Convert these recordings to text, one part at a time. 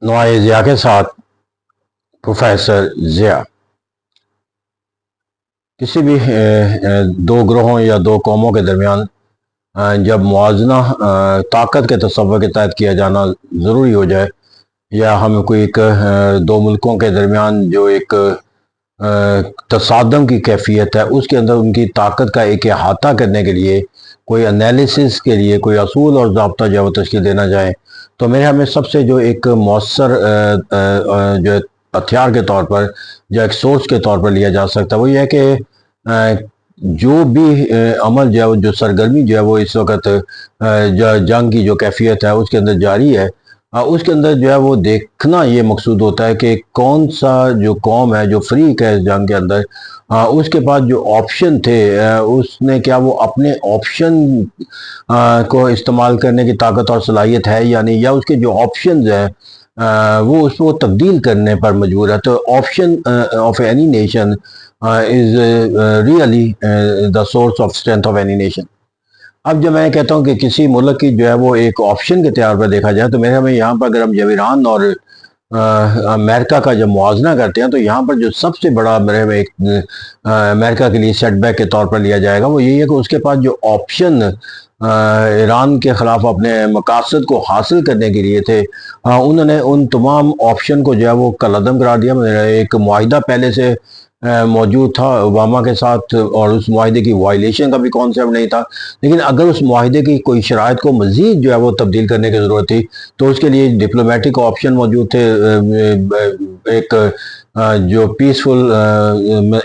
नवाए ज़िया के साथ प्रोफेसर ज़िया। किसी भी दो ग्रोहों या दो कौमों के दरमियान जब मुआजना ताकत के तस्वर के तहत किया जाना ज़रूरी हो जाए, या हम कोई एक दो मुल्कों के दरमियान जो एक तसादम की कैफियत है उसके अंदर उनकी ताकत का एक अहाता करने के लिए, कोई एनालिसिस के लिए कोई असूल और ज़ाब्ता जो है वो तश्कील देना चाहें, तो मेरे हमें सबसे जो एक मौसर जो हथियार के तौर पर, जो एक सोर्स के तौर पर लिया जा सकता है, वो ये है कि जो भी अमल जो है जो सरगर्मी जो है वो इस वक्त जंग की जो कैफियत है उसके अंदर जारी है, उसके अंदर जो है वो देखना ये मकसूद होता है कि कौन सा जो कौम है जो फ्रीक है इस जंग के अंदर, उसके पास जो ऑप्शन थे उसने क्या वो अपने ऑप्शन को इस्तेमाल करने की ताकत और सलाहियत है या नहीं, या उसके जो ऑप्शन है वो उसको तब्दील करने पर मजबूर है। तो option of any nation is really the source of strength of any nation. अब जब मैं कहता हूँ कि किसी मुल्क की जो है वो एक ऑप्शन के तौर पर देखा जाए, तो मेरे हमें यहाँ पर अगर हम जब ईरान और अमेरिका का जब मुआवजना करते हैं, तो यहाँ पर जो सबसे बड़ा मेरे में एक अमेरिका के लिए सेटबैक के तौर पर लिया जाएगा वो यही है कि उसके पास जो ऑप्शन ईरान के ख़िलाफ़ अपने मकासद को हासिल करने के लिए थे, उन्होंने उन तमाम ऑप्शन को जो है वो कलअदम करार दिया। एक मुआहिदा पहले से मौजूद था ओबामा के साथ, और उस मुआहिदे की वायलेशन का भी कॉन्सेप्ट नहीं था, लेकिन अगर उस मुआहिदे की कोई शराइत को मज़ीद जो है वो तब्दील करने की ज़रूरत थी, तो उसके लिए डिप्लोमेटिक ऑप्शन मौजूद थे। एक जो पीसफुल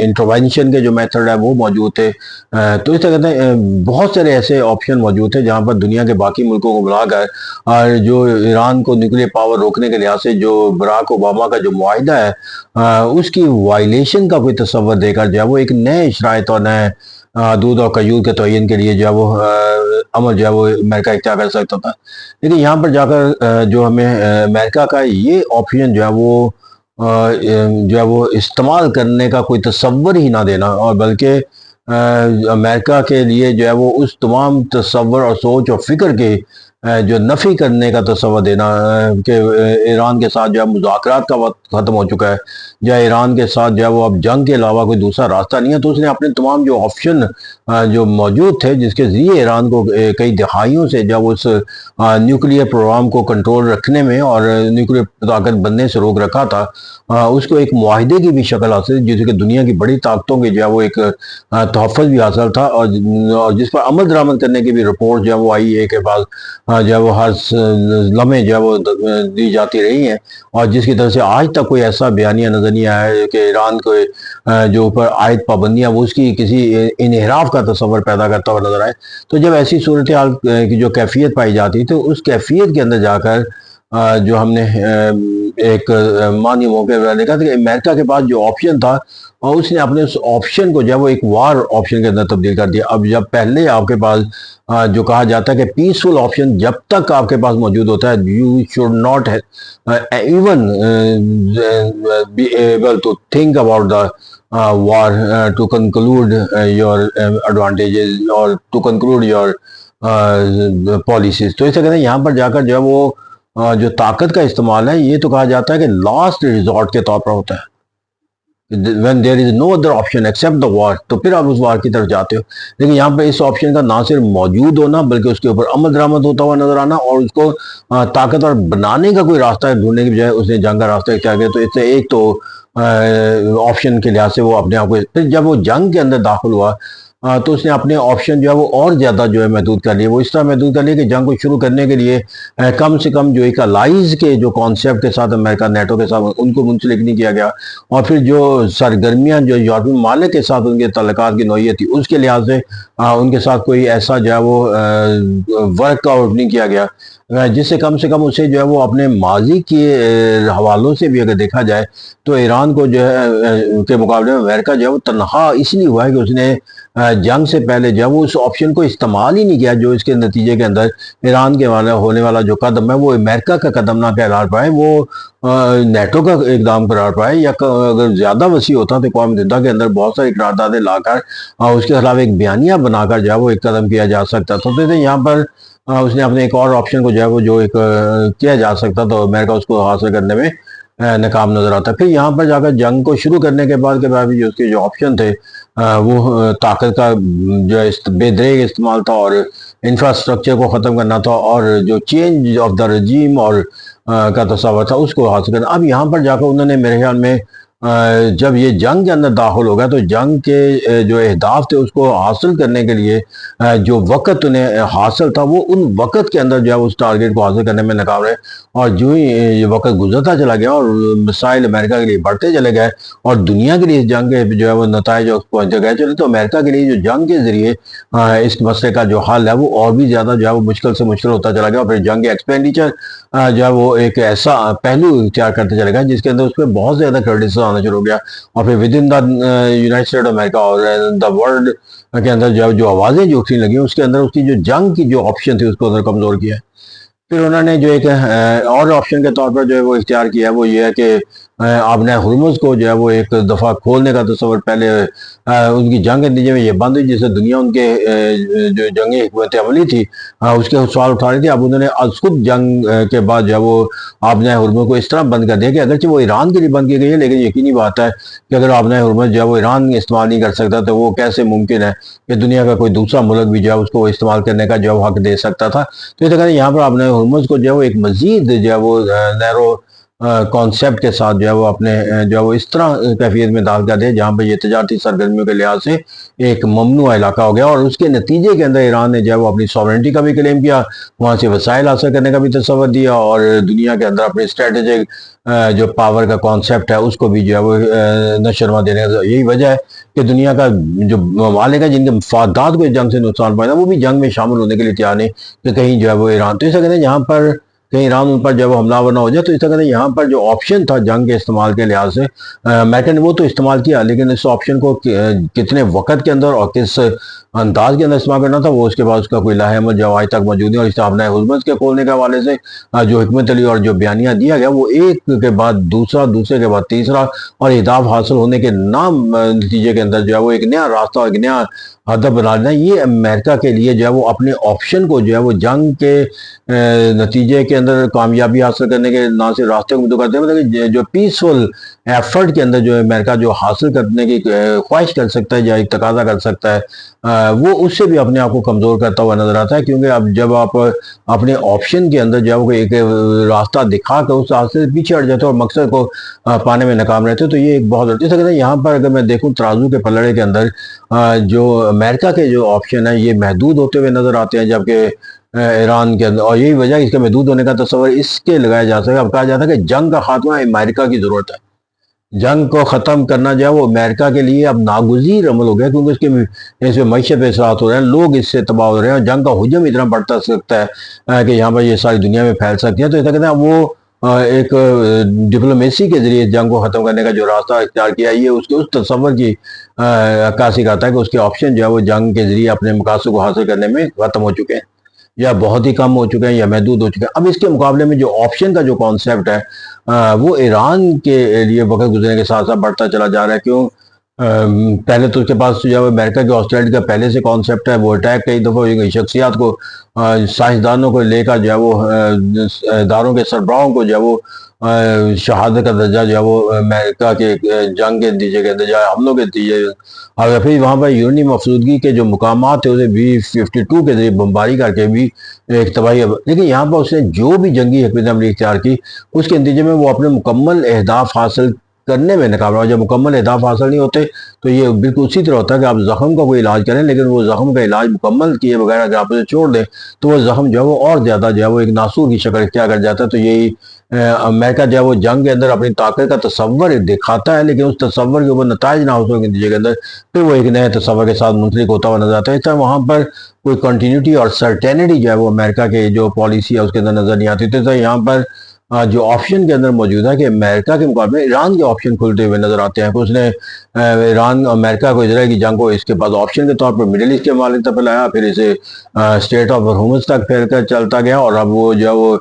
इंटरवेंशन के जो मेथड है वो मौजूद थे। तो इस तरह कहते हैं बहुत सारे ऐसे ऑप्शन मौजूद थे जहाँ पर दुनिया के बाकी मुल्कों को बुलाकर, और जो ईरान को न्यूक्लियर पावर रोकने के लिहाज से जो बराक ओबामा का जो मुआहिदा है उसकी वायलेशन का कोई तस्वर देकर जो है वो एक नए शराइत और नए दूध और खजूर के तयन के लिए जो है वो अमल जो है वो अमेरिका इख्तियार कर सकता था। लेकिन यहाँ पर जाकर जो हमें अमेरिका का ये ऑप्शन जो है वो जो है वो इस्तेमाल करने का कोई तसव्वुर ही ना देना, और बल्कि अमेरिका के लिए जो है वो उस तमाम तसव्वुर और सोच और फ़िक्र के जो नफ़ी करने का तसव्वुर देना कि ईरान के साथ जो है मुज़ाकरात का वक़्त ख़त्म हो चुका है, या ईरान के साथ जो है वो अब जंग के अलावा कोई दूसरा रास्ता नहीं है, तो उसने अपने तमाम जो ऑप्शन जो मौजूद थे जिसके ज़रिए ईरान को कई दहाइयों से जब उस न्यूक्लियर प्रोग्राम को कंट्रोल रखने में और न्यूक्लियर ताकत बनने से रोक रखा था, उसको एक मुआहिदे की भी शक्ल हासिल, जिसके दुनिया की बड़ी ताकतों के जो है वो एक तहफ़्फ़ुज़ भी हासिल था, और जिस पर अमल दरामद करने की भी रिपोर्ट जो है वो आई है के बाद जो है वो हर लम्हे जो है वो दी जाती रही हैं, और जिसकी तरफ से आज तक कोई ऐसा बयानिया नज़र नहीं आया है कि ईरान को जो ऊपर आयद पाबंदियाँ वो उसकी किसी इन्हिराफ का तस्वर पैदा करता हुआ नजर आए। तो जब ऐसी सूरत हाल की जो कैफियत पाई जाती है, तो उस कैफियत के अंदर जाकर जो हमने एक मानी मौके पर देखा था कि अमेरिका के पास जो ऑप्शन था, और उसने अपने उस ऑप्शन को जो है वो एक वार ऑप्शन के अंदर तब्दील कर दिया। अब जब पहले आपके पास जो कहा जाता है कि पीसफुल ऑप्शन जब तक आपके पास मौजूद होता है, you should not even be able to think about the war to conclude your advantages or to conclude your policies. तो इसे कहते हैं यहाँ पर जाकर जो है वो जो ताकत का इस्तेमाल है, ये तो कहा जाता है कि लास्ट रिजॉर्ट के तौर पर होता है, when there is no other option except the war, तो फिर आप उस वार की तरफ जाते हो। लेकिन यहाँ पे इस ऑप्शन का ना सिर्फ मौजूद होना बल्कि उसके ऊपर अमल दरामद होता हुआ नजर आना, और उसको ताकतवर बनाने का कोई रास्ता ढूंढने की बजाय उसने जंग का रास्ता इख्तियार किया। तो इससे एक तो ऑप्शन के लिहाज से वो अपने आप को, फिर जब वो जंग के अंदर दाखिल हुआ तो उसने अपने ऑप्शन जो है वो और ज़्यादा जो है महदूद कर लिए। वो इस तरह महदूद कर लिए कि जंग को शुरू करने के लिए कम से कम जो एक अलाइज के जो कॉन्सेप्ट के साथ अमेरिका नेटो के साथ उनको मुंसलिक नहीं किया गया, और फिर जो सरगर्मियाँ जो यूरोपीय ममालिक के साथ उनके तल्लुकात की नौइयत थी उसके लिहाज से उनके साथ कोई ऐसा जो है वो वर्कआउट नहीं किया गया जिससे कम से कम उसे जो है वो अपने माजी के हवालों से भी अगर देखा जाए तो ईरान को जो है के मुकाबले में अमेरिका जो है वो तनहा इसलिए हुआ है कि उसने जंग से पहले जो है वो उस ऑप्शन को इस्तेमाल ही नहीं किया, जो इसके नतीजे के अंदर ईरान के वाला होने वाला जो कदम है वो अमेरिका का कदम ना कहलार पाए, वो नेटो का इकदाम करार पाए, या अगर ज़्यादा वसी होता तो कौम मुत्तहिदा के अंदर बहुत सारी करारदादें लाकर उसके खिलाफ एक बयानिया बनाकर जो है वो एक कदम किया जा सकता था। तो यहाँ पर उसने अपने एक और ऑप्शन को जो है वो जो एक किया जा सकता तो अमेरिका उसको हासिल करने में नाकाम नजर आता है। फिर यहाँ पर जाकर जंग को शुरू करने के बाद भी जो उसके जो ऑप्शन थे वो ताकत का जो बेदरेग इस्तेमाल था और इंफ्रास्ट्रक्चर को ख़त्म करना था और जो चेंज ऑफ द रजीम और का तस्वर था उसको हासिल करना। अब यहाँ पर जाकर उन्होंने मेरे ख्याल में जब ये जंग के अंदर दाखिल हो गया तो जंग के जो अहदाफ थे उसको हासिल करने के लिए जो वक़्त उन्हें हासिल था वो उन वक़्त के अंदर जो है उस टारगेट को हासिल करने में नाकाम रहे। और जो ही ये वक़्त गुजरता चला गया और मिसाइल अमेरिका के लिए बढ़ते चले गए और दुनिया के लिए इस जंग के जो है वो नताइज पहुंचते गए चले, तो अमेरिका के लिए जो जंग के ज़रिए इस मसले का जो हल है वो और भी ज़्यादा जो है वो मुश्किल से मुश्किल होता चला गया। और फिर जंग एक्सपेंडिचर जो है वो एक ऐसा पहलू इख्तियार करते चले गए जिसके अंदर उसमें बहुत ज़्यादा क्रेडिट आना शुरू हो गया। और फिर with in the United state America और द वर्ल्ड के अंदर जो आवाज़ें जो उठने लगी उसके अंदर उसकी जो जंग की जो ऑप्शन थी उसको अंदर कमज़ोर किया। फिर उन्होंने जो एक और ऑप्शन के तौर पर जो है वो इख्तियार किया वो ये है कि आपने हुर्मुज़ को जो है वो एक दफ़ा खोलने का तस्वर पहले उनकी जंग के नतीजे में ये बंद हुई जिससे दुनिया उनके जो जंगी हिकमत अमली थी उसके सवाल उठा रही थी। अब उन्होंने आज खुद जंग के बाद जो है वो आपने हुर्मुज़ को इस तरह बंद कर दिया कि अगरचे वो ईरान के लिए बंद की गई है लेकिन यकीनी बात है कि अगर आपने हुर्मुज़ जो है वो ईरान इस्तेमाल नहीं कर सकता तो वो कैसे मुमकिन है कि दुनिया का कोई दूसरा मुल्क भी जो है उसको इस्तेमाल करने का जो हक दे सकता था। तो इस तरह यहाँ पर आपने हुर्मुज़ को जो है वो एक मजीद जो है वो नैरो कॉन्सेप्ट के साथ जो है वो अपने जो है वो इस तरह कैफियत में दाखिल कर दिया जहाँ पर ये तजारती सरगर्मियों के लिहाज से एक ममनुआ इलाका हो गया। और उसके नतीजे के अंदर ईरान ने जो है वो अपनी सॉवरेंटी का भी क्लेम किया, वहाँ से वसाइल हासिल करने का भी तस्वर दिया और दुनिया के अंदर अपने स्ट्रेटेजिक जो पावर का कॉन्सेप्ट है उसको भी जो है वो नशरमा देने का। यही वजह है कि दुनिया का जो ममालिक है जिनके मफादात को इस जंग से नुकसान पहुंचा वो भी जंग में शामिल होने के लिए तैयार नहीं कि कहीं जो है वो ईरान, तो ऐसा कहते हैं यहाँ पर कहीं ईरान उन पर जब हमलावर ना हो जाए। तो इस तरह यहाँ पर जो ऑप्शन था जंग के इस्तेमाल के लिहाज से अमेरिका ने वो तो इस्तेमाल किया लेकिन इस ऑप्शन को कितने वक्त के अंदर और किस अंदाज के अंदर इस्तेमाल करना था वो उसके बाद उसका कोई लाहेमत जो आज तक मौजूद है। और इस अपना हुर्मुज़ के खोलने के हवाले से जो हिकमत अली और जो बयानिया दिया गया वो एक के बाद दूसरा, दूसरे के बाद तीसरा और अहदाफ हासिल होने के नाम नतीजे के अंदर जो है वो एक नया रास्ता और एक नया हदफ बना देना। ये अमेरिका के लिए जो है वो अपने ऑप्शन को जो है वो जंग के नतीजे के अंदर कामयाबी हासिल करने के ना सिर्फ रास्ते को तो करते हैं मतलब जो पीसफुल एफर्ट के अंदर जो अमेरिका जो हासिल करने की ख्वाहिश कर सकता है या एक तकाजा कर सकता है वो उससे भी अपने आप को कमज़ोर करता हुआ नजर आता है। क्योंकि अब जब आप अपने ऑप्शन के अंदर जो है एक रास्ता दिखा कर उस रास्ते से पीछे हट जाते हो और मकसद को पाने में नाकाम रहते हो तो ये एक बहुत जैसे कहते हैं यहाँ पर अगर मैं देखूँ तराजू के पलड़े के अंदर जो अमेरिका के जो ऑप्शन है ये महदूद होते हुए नजर आते हैं जबकि ईरान के अंदर, और यही वजह इसके महदूद होने का तस्वर इसके लगाया जा सकता है। अब कहा जाता है कि जंग का खात्मा अमेरिका की जरूरत है, जंग को ख़त्म करना जो है वो अमेरिका के लिए अब नागुज़ीर अमल हो गया क्योंकि उसके इसमें मईशत पे असरात हो रहे हैं, लोग इससे तबाह हो रहे हैं और जंग का हुजम इतना बढ़ता सकता है कि यहाँ पर ये सारी दुनिया में फैल सकती है। तो ऐसा कहते हैं वो एक डिप्लोमेसी के जरिए जंग को ख़त्म करने का जो रास्ता इख्तियार किया ये उसके उस तस्वर की अक्कासी करता है कि उसके ऑप्शन जो है वो जंग के जरिए अपने मकासद को हासिल करने में ख़त्म हो चुके हैं या बहुत ही कम हो चुके हैं या महदूद हो चुके हैं। अब इसके मुकाबले में जो ऑप्शन का जो कॉन्सेप्ट है वो ईरान के लिए वक्त गुजरने के साथ साथ बढ़ता चला जा रहा है। क्यों? पहले तो उसके पास जो है अमेरिका के ऑस्ट्रेलिया का पहले से कॉन्सेप्ट है, वो अटैक कई दफ़ा हुई गई शख्सियात को साइंसदानों को लेकर जो है वो इदारों के सरबराहों को जो है वो शहादत का दर्जा जो है वो अमेरिका के जंग के नतीजे के अंदर हमलों के नतीजे और फिर वहाँ पर यूरेनियम अफसुदगी के जो मुकाम थे उसे B-52 के जरिए बमबारी करके भी एक तबाही। लेकिन यहाँ पर उसने जो भी जंगी हिकमत अमली इख्तियार की उसके नतीजे में वो अपने मुकम्मल अहदाफ हासिल करने में नाकाम रहा। जब मुकम्मल अहदाफ हासिल नहीं होते तो ये बिल्कुल उसी तरह होता है कि आप जख्म का कोई इलाज करें लेकिन वो जख्म का इलाज मुकम्मल किए बगैर अगर आप उसे छोड़ दें तो वो जख्म जो है वो और ज़्यादा जो है वो एक नासूर की शक्ल इख्तियार कर जाता है। तो यही अमेरिका जो है वो जंग के अंदर अपनी ताकत का तस्वर दिखाता है लेकिन उस तस्वर के ऊपर नताइज ना हो के नतीजे के अंदर फिर वो एक नए तस्वर के साथ मुंसलिक होता हुआ नजर आता है। इस तरह वहाँ पर कोई कंटिन्यूटी और सर्टेनिटी जो है वो अमेरिका के जो पॉलिसी है उसके अंदर नजर नहीं आती। तो यहाँ पर जो ऑप्शन के अंदर मौजूद है कि अमेरिका के मुकाबले ईरान के ऑप्शन खुलते हुए नजर आते हैं। उसने ईरान अमेरिका को इजराइल की जंग को इसके पास ऑप्शन के तौर पर मिडिल ईस्ट के मालिक तक लाया, फिर इसे स्टेट ऑफ होर्मुज़ तक फैल कर चलता गया और अब वो जो है वो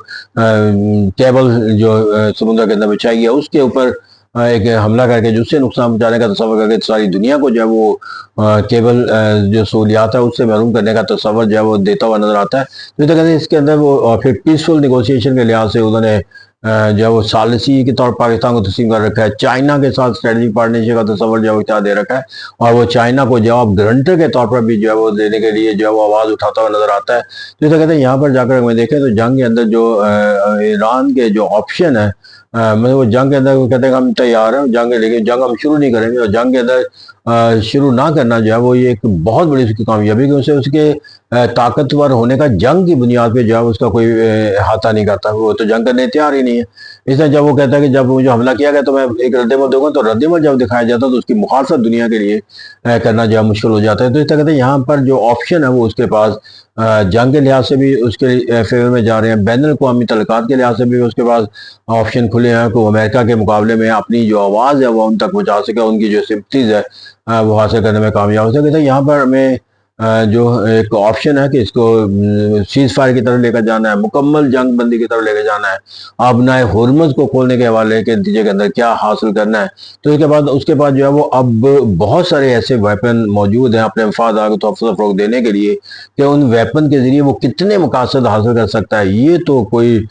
केबल जो समुद्र के अंदर बिछाई गया उसके ऊपर एक हमला करके जो उससे नुकसान पहुंचाने का तस्वर करके सारी दुनिया को जो है वो केवल जो सहूलियात है उससे महरूम करने का तस्वर जो है वो देता हुआ नजर आता है। तो कहते हैं इसके अंदर वो फिर पीसफुल निगोशिएशन के लिहाज से उन्होंने जो है वो सालिसी के तौर पर पाकिस्तान को तस्लीम कर रखा है। चाइना के साथ स्ट्रेटेजिक पार्टनरशिप का तस्वर जो है वो क्या दे रखा है, और वो चाइना को जवाब गारंटर के तौर पर भी जो है वो देने के लिए जो है वो आवाज़ उठाता हुआ नजर आता है। तो इसे कहते हैं यहाँ पर जाकर हमें देखें तो जंग के अंदर जो ईरान के जो ऑप्शन है, मतलब वो जंग के अंदर वो कहते हैं कि हम तैयार हैं जंग, लेकिन जंग हम शुरू नहीं करेंगे, और जंग के अंदर शुरू ना करना जो है वो ये एक बहुत बड़ी उसकी कामयाबी, कि उसे उसके ताकतवर होने का जंग की बुनियाद पे जो है उसका कोई हाथा नहीं करता, वो तो जंग करने तैयार ही नहीं है। इसलिए जब वो कहता है कि जब मुझे हमला किया गया तो मैं एक रद्दमल दूंगा, तो रद्दमल जब दिखाया जाता है तो उसकी मुखालफत दुनिया के लिए करना जो है मुश्किल हो जाता है। तो इस तरह कहते हैं यहाँ पर जो ऑप्शन है वो उसके पास जंग के लिहाज से भी उसके फेवर में जा रहे हैं, बैन अवी तलक़ात के लिहाज से भी उसके पास ऑप्शन खुले हैं कि अमेरिका के मुकाबले में अपनी जो आवाज़ है वो उन तक पहुँचा सके, उनकी जो सिम्पथीज़ है वो हासिल करने में कामयाब हो सके। तो यहाँ पर हमें जो एक ऑप्शन है कि इसको सीज फायर की तरफ लेकर जाना है, मुकम्मल जंग बंदी की तरफ लेकर जाना है, आबनाए हुर्मुज़ को खोलने के हवाले के नतीजे के अंदर क्या हासिल करना है। तो उसके बाद जो है वो अब बहुत सारे ऐसे वेपन मौजूद हैं अपने मफादात को तोहफ़ा फ़रोग़ देने के लिए, कि उन वेपन के ज़रिए वो कितने मकासद हासिल कर सकता है ये तो कोई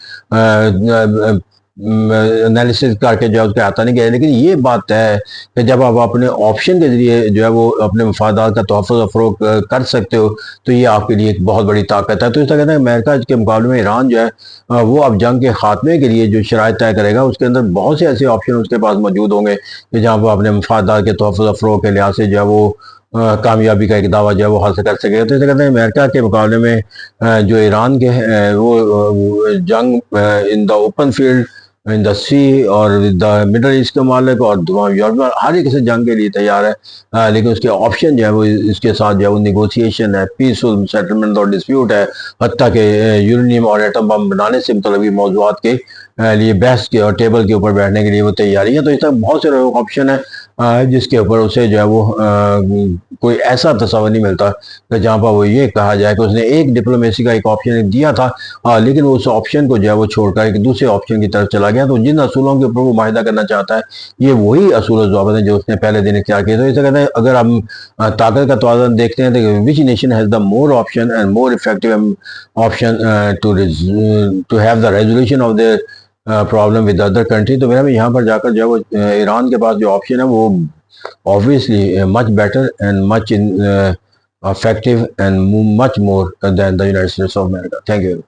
एनालिसिस करके जो है उसका आता नहीं गया। लेकिन ये बात है कि जब आप अपने ऑप्शन के ज़रिए जो है वो अपने मफादात का तोहफ़ा फ़रोग़ कर सकते हो, तो ये आपके लिए एक बहुत बड़ी ताकत है। तो इस तरह कहते हैं अमेरिका के मुकाबले में ईरान जो है वो अब जंग के खात्मे के लिए जो शराइत तय करेगा, उसके अंदर बहुत से ऐसे ऑप्शन उसके पास मौजूद होंगे कि जहाँ पर अपने मफादात के तोहफ़ा फ़रोग़ के लिहाज से जो है वो कामयाबी का एक दावा जो है वो हासिल कर सकेगा। तो इसे कहते हैं अमेरिका के मुकाबले में जो ईरान के हैं वो जंग in the open field, in the sea और द मिडल ईस्ट के मालिक और यूरोप हर एक से जंग के लिए तैयार है। लेकिन उसके ऑप्शन जो है वो इसके साथ जो है वो निगोशिएशन है, पीसफुल सेटलमेंट और डिस्प्यूट है, हत्ता के यूरेनियम और एटम बम बनाने से मतलब मौजूद के लिए बहस के और टेबल के ऊपर बैठने के लिए वो तैयारी है। तो इस तरह बहुत से ऑप्शन है जिसके ऊपर उसे जो है वो कोई ऐसा तस्वर नहीं मिलता कि जहाँ पर वो ये कहा जाए कि उसने एक डिप्लोमेसी का एक ऑप्शन दिया था, लेकिन वो उस ऑप्शन को जो है वो छोड़कर एक दूसरे ऑप्शन की तरफ चला गया। तो जिन असूलों के ऊपर वो माहिदा करना चाहता है, ये वही असूल ज़वाबित हैं जो उसने पहले दिन इख्तियार किए। तो इसे कहते हैं अगर हम ताकत का तवाज़ुन देखते हैं तो which nation has the more option and more effective option to have the resolution of the problem with other country. तो मेरा भी यहाँ पर जाकर जो है वो ईरान के पास जो ऑप्शन है वो obviously much better and much effective and much more than the United States of America. Thank you.